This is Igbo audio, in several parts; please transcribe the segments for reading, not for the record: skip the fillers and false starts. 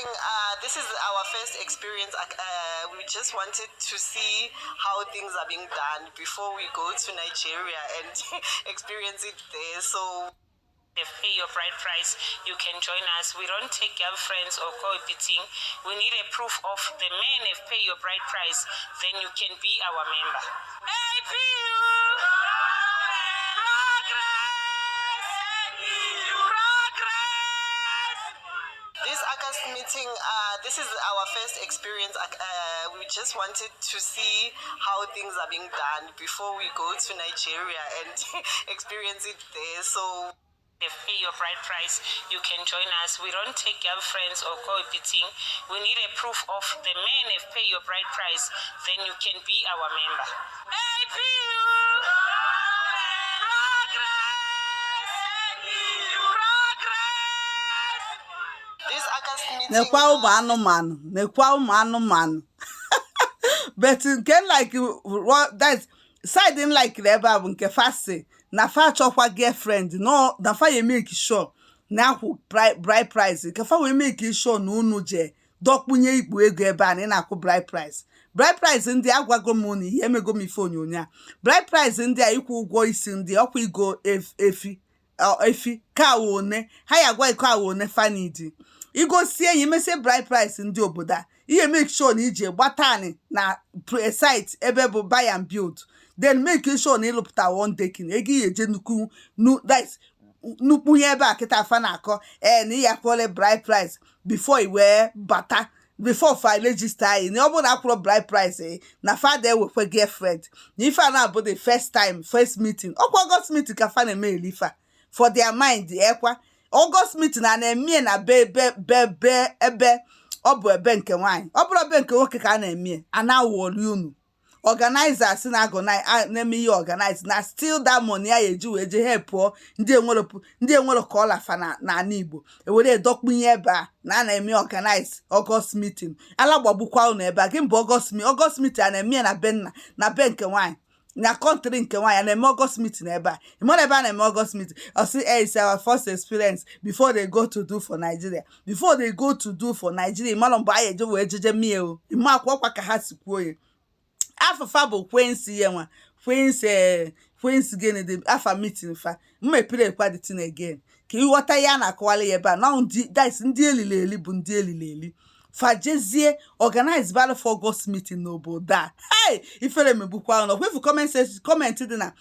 meeting. This is our first experience. We just wanted to see how things are being done before we go to Nigeria and experience it there. So they pay your bride price, you can join us. We don't take girlfriends or cohabiting. We need a proof of the men have paid your bride price, then you can be our member. This August meeting, this is our first experience. We just wanted to see how things are being done before we go to Nigeria and experience it there. So they pay your bride price, you can join us. We don't take girlfriends or cohabiting. We need a proof of the men have paid your bride price, then you can be our member. This August meeting. Nekwa ụmụ anụmanụ. But nke like that side in like ebe a bụ nke fasi na fa chọkwa girlfriend no na fa ye make sure na akwụ bride price ke fa we make sure na unu je dokpunye igbu ego ebe a na akwụ bride price ndị agwago m unu ihe emego m ife onyonyo bride price ndị a ikwu ụgwọ isi ndị ọkwa igo efi ka one ha ya gwa iko awone fanidi igosie yi mese bride price ndị obodo a ihe make sure na ije gbatani na site ebe bụ buy and build, then make sure na ịlụpụta one decking egi eje nnukwu nnukwu ihe ebe a kịta afa na-akọ na ya kwole bride price before i wee bata before fa register anyị na ọ bụ na akwụrụ bride price na father ewekwe girlfriend na ife a na-abụ the first meeting ọkwa August meeting ka fa na-eme elifa for their mind ekwa August meeting na-eme na ebe ọ bụ ebe nke nwaanyị ọ bụrụ ebe nke nwoke ka a na-eme a na-awọli unu organizers na-eme ihe organize na still that money ya eji wee je help ndị enwere ka ọlafa na ala Igbo ewere edokpunye ebe a na-eme organize August meeting ala gbagbukwa unu ebe a gị mbụ August meeting a na-eme na be nke nwaanyị na country nke nwaanyị na-eme August meeting ebe a ịmara ebe a na-eme August meeting or say it's our first experience before they go to do for Nigeria ịmara mgbe anyị eje wee jeje mie o ime akwụkwọ ka ha si kwuo ya afụfa bụ kwensi ya nwa kwensi gene de afa meeting fa mmepere ekwa the thing again ka ịghọta ya na akọwala ya ebe a na ndị elili bụ ndị elili fajezie organize battle for August meeting n'obodo a ifere megbukwa ọnụ kwefu comment dị na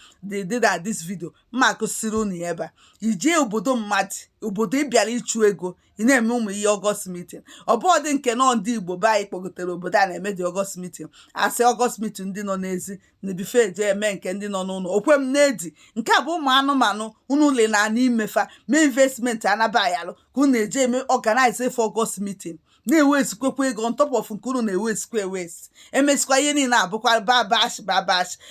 na this video mma akụsiri unu ya ebe a ije obodo mmadụ obodo ịbịara ịchụ ego ị na-eme ụmụ ihe August meeting ọ bụ ọdị nke nọ ndị Igbo be anyị kpọgotere obodo a na-eme dị August meeting asị August meeting ndị nọ n'ezi na ebife eje eme nke ndị nọ n'ụlọ okwe m na-edi nke a bụ ụmụ anụmanụ unu le na imefa mee investment anabayalụ ka unu eje eme organize for August meeting na-ewezikwekwa ego on top of nke unu na-ewezikwa emesikwa ihe niile abụkwa babash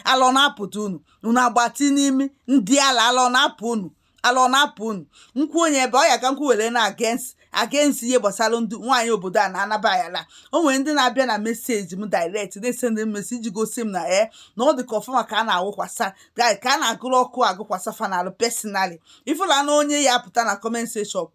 ala ọ na-apụta unu agbati n'imi ndị ala ọ na-apụ unu nkwu onye ebe ọ ya ka nkwu were na against ihe gbasara ndị nwaanyị obodo a na-anabayala o nwere ndị na-abịa na meseji m direct na-esend meseji iji gosi m na na ọ dị ka ọfụma ka a na-agụkwasa ka a na-agụrụ ọkụ agụkwasa fanalụ personally ifụla na onye ya apụta na comment section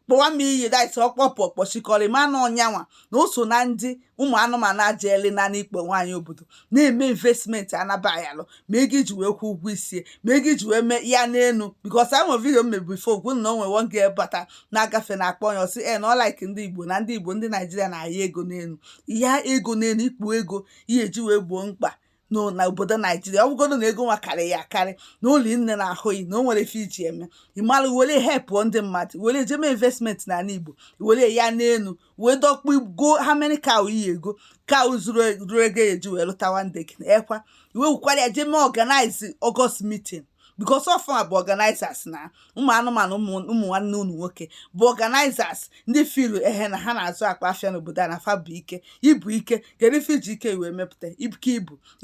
kpọwa m iyi daịtị ọkpọchikọrọ ma na ọnyanwa na o so na ndị ụmụ anụmanụ ajeli na n'ikpe nwaanyị obodo na-eme investment anabayalụ ma ego iji wee kwụ ụgwọ isi ma ego iji wee mee ya n'elu because I nwere video m before gwu na o nwere one girl bata na-agafe na akpọ ya ọsị na ọ like ndị Igbo na ndị Igbo ndị Naijiria na-aya ego n'elu ya ego n'elu ikpu ego ihe eji wee gboo mkpa na obodo Naijiria ọ bụgodo na ego nwa karị ya akarị na ụlọ nne na ahụghị na o nwere ife iji eme ịmalụ were helpụọ ndị mmadụ were jeme investment n'ala Igbo were ya n'elu wee dọkpụ go how many cow iyi ego cow zuru ego eji wee lụta one day ekwa iwe wukwara ya jeme organize August meeting because of bụ organizers na ụmụ anụmanụ ụmụ nwanne unu nwoke bụ organizers ndị filu na ha na-azụ akpa afịa n'obodo a na fa bụ ike ibu ike kedu ife iji ike wee mepụta ibu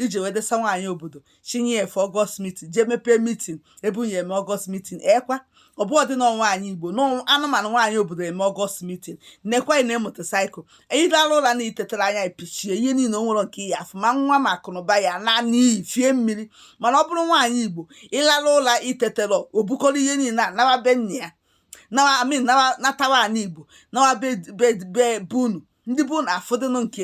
iji wee desa nwaanyị obodo chinye ya for August meeting jee mepee meeting ebunye eme August meeting ekwa ọ bụ ọdịna nwaanyị Igbo na anụmanụ nwaanyị obodo eme August meeting nekwa na motorcycle ịdala ụla na itetara anya ipichie ihe niile o nwere nke ya afụ ma nwa ma akụnụba ya na n'iyi fie mmiri mana ọ bụrụ nwaanyị Igbo ịlala ụla itetara obukọrọ ihe niile anababe nne ya nawa amin nawa natawa ana Igbo nawa be bunu ndị bụ na afọdụnụ nke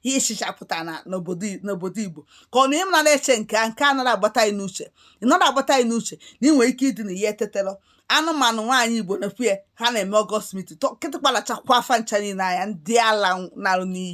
ihe ịshichapụta n'obodo Igbo ka ọ na ịm na-eche nke a nara agbata anyị n'uche ị nara agbata anyị n'uche na ị nwere ike ịdị na ihe etetelo anụmanụ nwaanyị Igbo na-ekwu ya ha na-eme Ọgọst meeting kịtịkpalachakwa afa ncha niile anya ndị ala narụ n'iyi